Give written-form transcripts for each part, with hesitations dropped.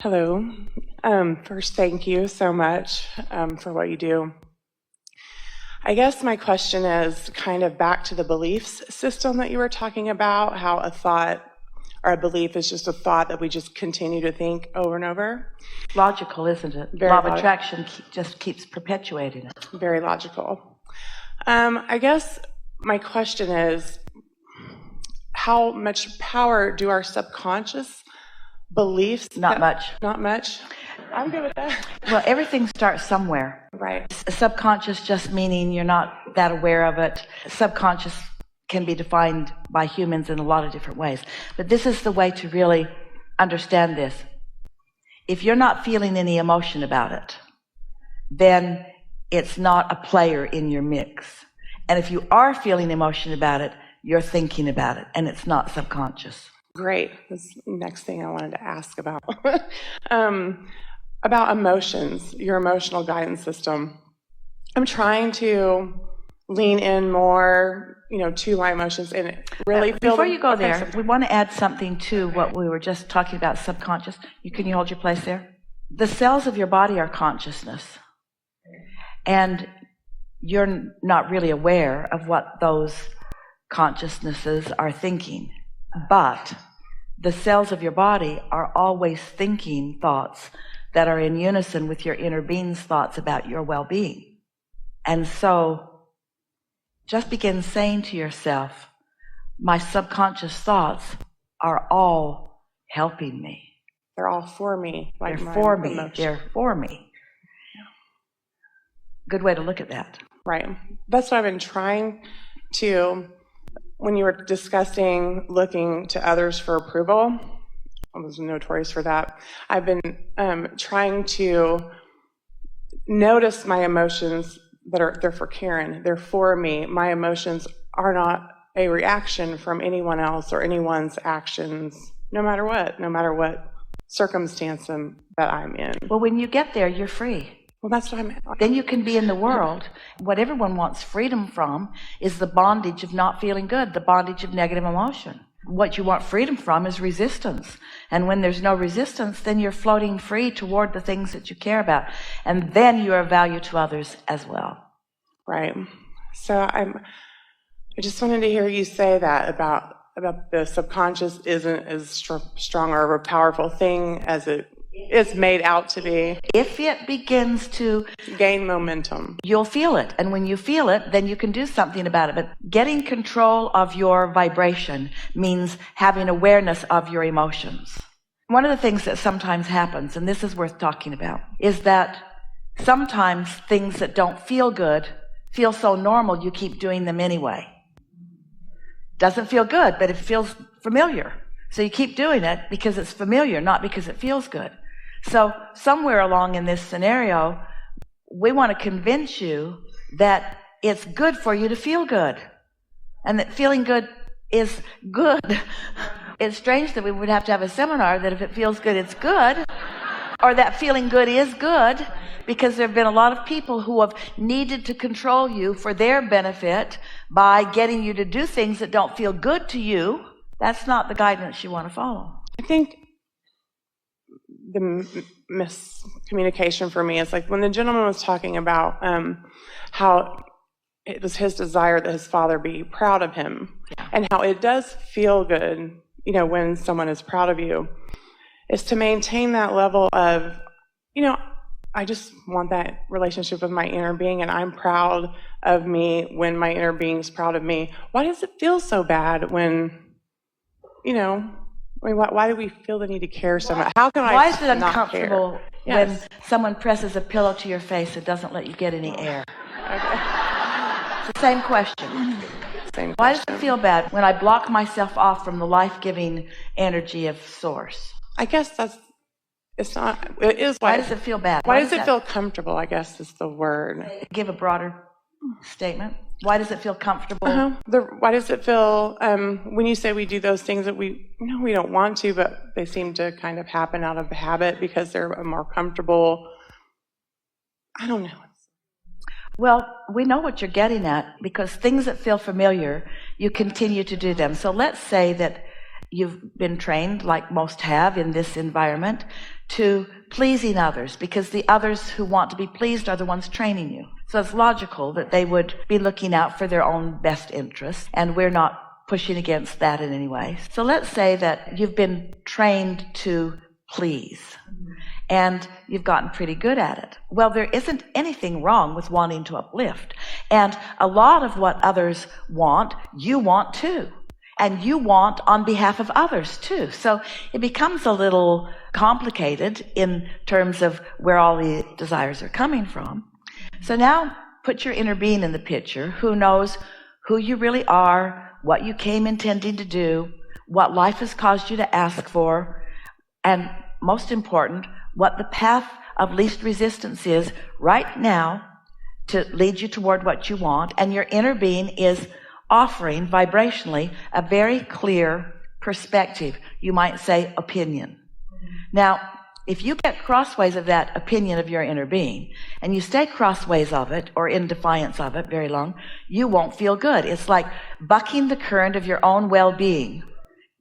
Hello. First, thank you so much for what you do. I guess my question is kind of back to the beliefs system that you were talking about, how a thought or a belief is just a thought that we just continue to think over and over. Logical, isn't it? Very Law of attraction just keeps perpetuating it. Very logical. I guess my question is, how much power do our subconscious beliefs? Not much. Not much? I'm good with that. Well, everything starts somewhere. Right. Subconscious just meaning you're not that aware of it. Subconscious can be defined by humans in a lot of different ways. But this is the way to really understand this. If you're not feeling any emotion about it, then it's not a player in your mix. And if you are feeling emotion about it, you're thinking about it, and it's not subconscious. Great. That's the next thing I wanted to ask about. About emotions, your emotional guidance system. I'm trying to lean in more, to my emotions and really feel. Before you go there, we want to add something to what we were just talking about, subconscious. Can you hold your place there? The cells of your body are consciousness. And you're not really aware of what those consciousnesses are thinking. But the cells of your body are always thinking thoughts that are in unison with your inner being's thoughts about your well-being. And so just begin saying to yourself, my subconscious thoughts are all helping me. They're all for me. They're for me. They're for me. Good way to look at that. Right. That's what I've been trying to, when you were discussing looking to others for approval, I was notorious for that. I've been trying to notice my emotions they're for Karen. They're for me. My emotions are not a reaction from anyone else or anyone's actions, no matter what circumstance that I'm in. Well, when you get there, you're free. Well, that's what I'm at. Then you can be in the world. What everyone wants freedom from is the bondage of not feeling good, the bondage of negative emotion. What you want freedom from is resistance. And when there's no resistance, then you're floating free toward the things that you care about. And then you're of value to others as well. Right. So I just wanted to hear you say that about the subconscious isn't as strong or a powerful thing as it is made out to be. If it begins to gain momentum, you'll feel it. And when you feel it, then you can do something about it. But getting control of your vibration means having awareness of your emotions. One of the things that sometimes happens, and this is worth talking about, is that sometimes things that don't feel good feel so normal you keep doing them anyway. Doesn't feel good, but it feels familiar. So you keep doing it because it's familiar, not because it feels good. So somewhere along in this scenario, we want to convince you that it's good for you to feel good and that feeling good is good. It's strange that we would have to have a seminar that if it feels good, it's good, or that feeling good is good, because there have been a lot of people who have needed to control you for their benefit by getting you to do things that don't feel good to you. That's not the guidance you want to follow. I think the miscommunication for me is like when the gentleman was talking about how it was his desire that his father be proud of him, and how it does feel good, when someone is proud of you, is to maintain that level of, I just want that relationship with my inner being, and I'm proud of me when my inner being's proud of me. Why does it feel so bad when, why do we feel the need to care so much? How can I not care? Why is it uncomfortable when someone presses a pillow to your face and doesn't let you get any air? Okay. It's the same question. Why does it feel bad when I block myself off from the life-giving energy of Source? I guess it is. Why does it feel bad? Why does it feel comfortable, I guess is the word. Give a broader statement. Why does it feel comfortable? Why does it feel, when you say we do those things that we don't want to, but they seem to kind of happen out of habit because they're a more comfortable, I don't know. Well, we know what you're getting at, because things that feel familiar, you continue to do them. So let's say that you've been trained, like most have in this environment, to pleasing others, because the others who want to be pleased are the ones training you. So it's logical that they would be looking out for their own best interests, and we're not pushing against that in any way. So let's say that you've been trained to please, and you've gotten pretty good at it. Well, there isn't anything wrong with wanting to uplift. And a lot of what others want, you want too. And you want on behalf of others too. So it becomes a little complicated in terms of where all the desires are coming from. So now put your inner being in the picture, who knows who you really are, what you came intending to do, what life has caused you to ask for, and most important, what the path of least resistance is right now to lead you toward what you want. And your inner being is offering vibrationally a very clear perspective. You might say opinion. Now, if you get crossways of that opinion of your inner being, and you stay crossways of it or in defiance of it very long, you won't feel good. It's like bucking the current of your own well-being.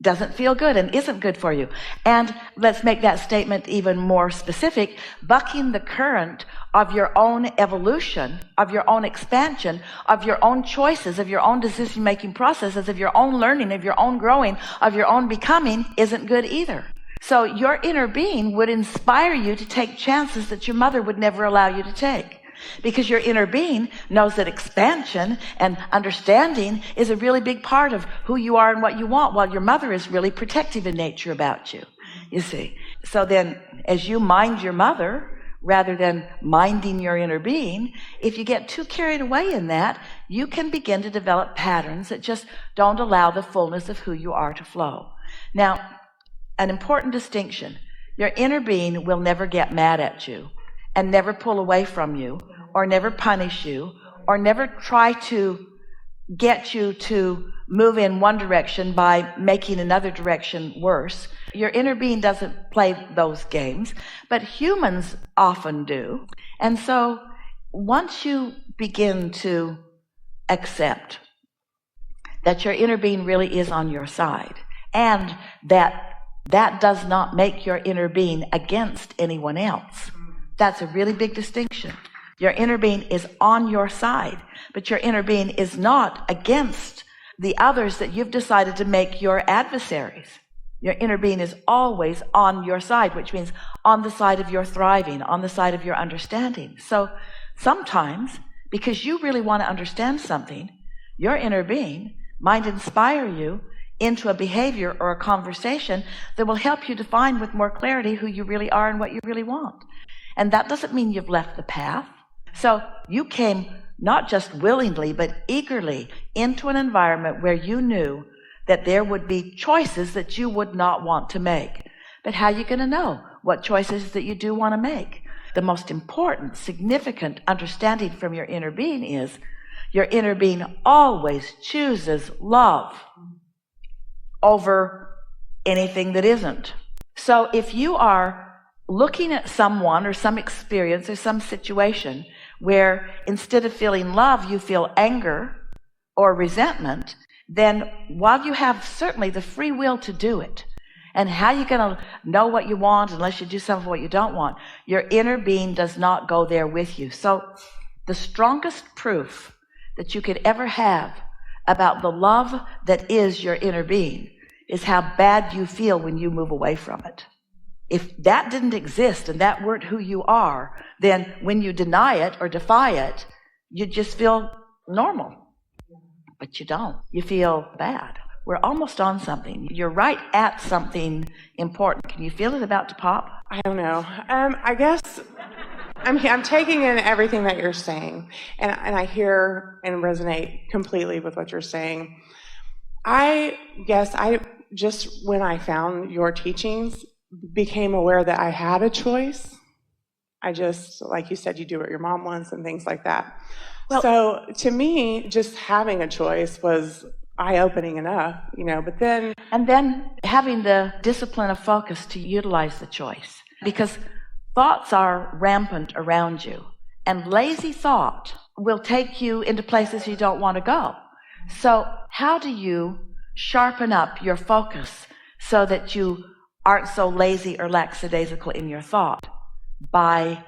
Doesn't feel good and isn't good for you. And let's make that statement even more specific. Bucking the current of your own evolution, of your own expansion, of your own choices, of your own decision-making processes, of your own learning, of your own growing, of your own becoming isn't good either. So your inner being would inspire you to take chances that your mother would never allow you to take. Because your inner being knows that expansion and understanding is a really big part of who you are and what you want, while your mother is really protective in nature about you, you see. So then, as you mind your mother, rather than minding your inner being, if you get too carried away in that, you can begin to develop patterns that just don't allow the fullness of who you are to flow. Now, an important distinction. Your inner being will never get mad at you, and never pull away from you, or never punish you, or never try to get you to move in one direction by making another direction worse. Your inner being doesn't play those games, but humans often do. And so once you begin to accept that your inner being really is on your side, and that does not make your inner being against anyone else. That's a really big distinction. Your inner being is on your side, but your inner being is not against the others that you've decided to make your adversaries. Your inner being is always on your side, which means on the side of your thriving, on the side of your understanding. So sometimes, because you really want to understand something, your inner being might inspire you into a behavior or a conversation that will help you define with more clarity who you really are and what you really want. And that doesn't mean you've left the path. So you came not just willingly, but eagerly into an environment where you knew that there would be choices that you would not want to make. But how are you going to know what choices that you do want to make? The most important, significant understanding from your inner being is your inner being always chooses love over anything that isn't. So if you are looking at someone or some experience or some situation where instead of feeling love, you feel anger or resentment, then while you have certainly the free will to do it, and how you going to know what you want unless you do some of what you don't want, your inner being does not go there with you. So the strongest proof that you could ever have about the love that is your inner being is how bad you feel when you move away from it. If that didn't exist and that weren't who you are, then when you deny it or defy it, you just feel normal. But you don't. You feel bad. We're almost on something. You're right at something important. Can you feel it about to pop? I don't know. I guess I'm taking in everything that you're saying, and I hear and resonate completely with what you're saying. I guess I just, when I found your teachings, became aware that I had a choice. I just, like you said, you do what your mom wants and things like that. Well, so to me, just having a choice was eye-opening enough, but then... And then having the discipline of focus to utilize the choice. Because thoughts are rampant around you. And lazy thought will take you into places you don't want to go. So how do you sharpen up your focus so that you aren't so lazy or lackadaisical in your thought by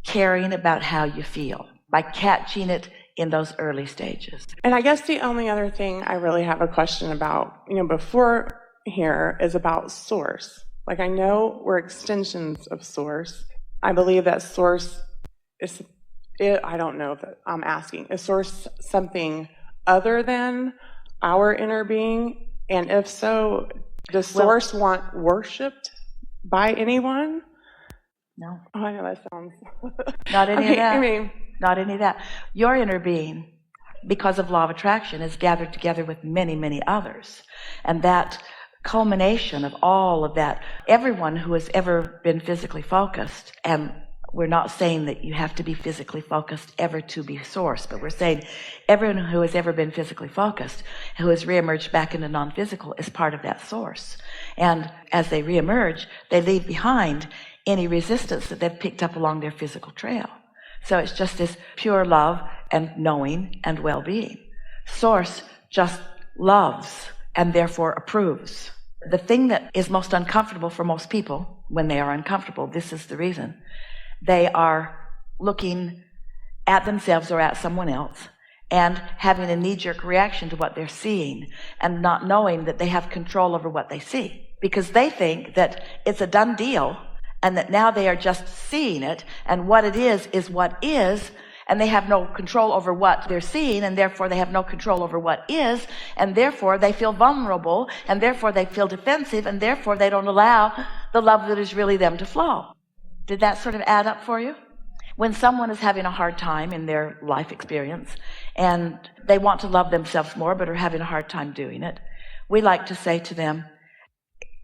caring about how you feel, by catching it in those early stages. And I guess the only other thing I really have a question about, before here is about source. Like, I know we're extensions of source. I believe that source is, I don't know if I'm asking, is source something other than our inner being? And if so, does source want worshipped by anyone? No. Oh, I know that sounds... Not any of that. I mean... Not any of that. Your inner being, because of law of attraction, is gathered together with many, many others. And that culmination of all of that, everyone who has ever been physically focused, and we're not saying that you have to be physically focused ever to be source, but we're saying everyone who has ever been physically focused, who has reemerged back into non-physical, is part of that source. And as they reemerge, they leave behind any resistance that they've picked up along their physical trail. So it's just this pure love and knowing and well-being. Source just loves and therefore approves. The thing that is most uncomfortable for most people, when they are uncomfortable, this is the reason, they are looking at themselves or at someone else and having a knee-jerk reaction to what they're seeing and not knowing that they have control over what they see, because they think that it's a done deal and that now they are just seeing it, and what it is what is, and they have no control over what they're seeing, and therefore they have no control over what is, and therefore they feel vulnerable, and therefore they feel defensive, and therefore they don't allow the love that is really them to flow. Did that sort of add up for you? When someone is having a hard time in their life experience, and they want to love themselves more but are having a hard time doing it, we like to say to them,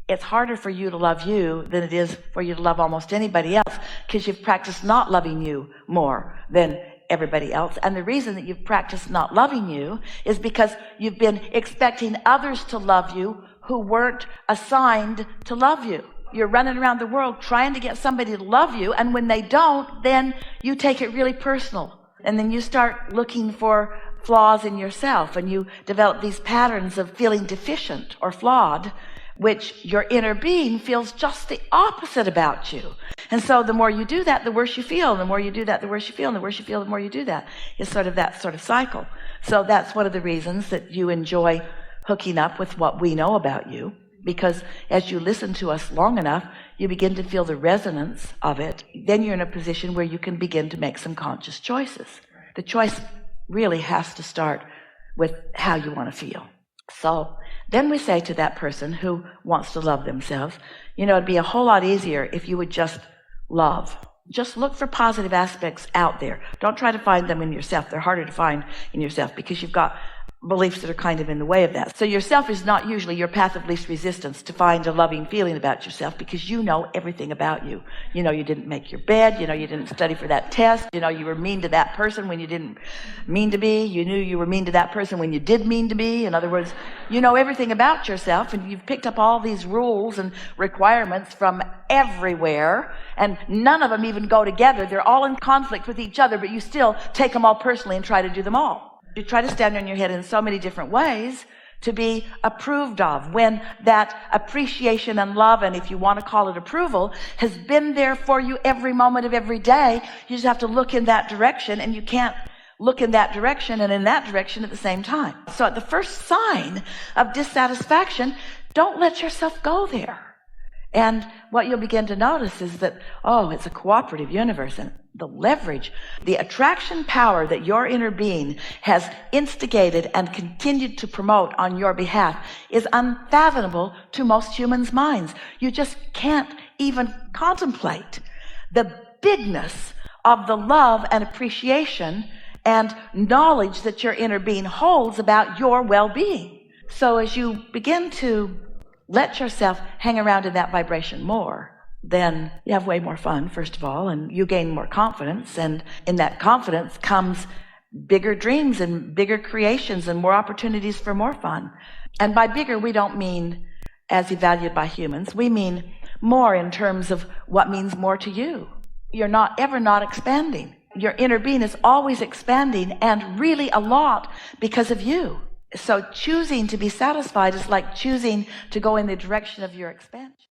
it's harder for you to love you than it is for you to love almost anybody else, because you've practiced not loving you more than everybody else. And the reason that you've practiced not loving you is because you've been expecting others to love you who weren't assigned to love you. You're running around the world trying to get somebody to love you, and when they don't, then you take it really personal. And then you start looking for flaws in yourself, and you develop these patterns of feeling deficient or flawed, which your inner being feels just the opposite about you. And so the more you do that, the worse you feel. And the more you do that, the worse you feel. And the worse you feel, the more you do that. It's sort of that sort of cycle. So that's one of the reasons that you enjoy hooking up with what we know about you, because as you listen to us long enough, you begin to feel the resonance of it. Then you're in a position where you can begin to make some conscious choices. The choice really has to start with how you want to feel. So then we say to that person who wants to love themselves, it'd be a whole lot easier if you would just love. Just look for positive aspects out there. Don't try to find them in yourself. They're harder to find in yourself because you've got beliefs that are kind of in the way of that. So yourself is not usually your path of least resistance to find a loving feeling about yourself, because you know everything about you. You know you didn't make your bed. You know you didn't study for that test. You know you were mean to that person when you didn't mean to be. You knew you were mean to that person when you did mean to be. In other words, you know everything about yourself, and you've picked up all these rules and requirements from everywhere, and none of them even go together. They're all in conflict with each other, but you still take them all personally and try to do them all. You try to stand on your head in so many different ways to be approved of, when that appreciation and love, and if you want to call it approval, has been there for you every moment of every day. You just have to look in that direction, and you can't look in that direction and in that direction at the same time. So at the first sign of dissatisfaction, don't let yourself go there. And what you'll begin to notice is that, it's a cooperative universe, and the leverage, the attraction power that your inner being has instigated and continued to promote on your behalf is unfathomable to most humans' minds. You just can't even contemplate the bigness of the love and appreciation and knowledge that your inner being holds about your well-being. So as you begin to let yourself hang around in that vibration more, then you have way more fun, first of all, and you gain more confidence. And in that confidence comes bigger dreams and bigger creations and more opportunities for more fun. And by bigger, we don't mean as evaluated by humans. We mean more in terms of what means more to you. You're not ever not expanding. Your inner being is always expanding, and really a lot because of you. So choosing to be satisfied is like choosing to go in the direction of your expansion.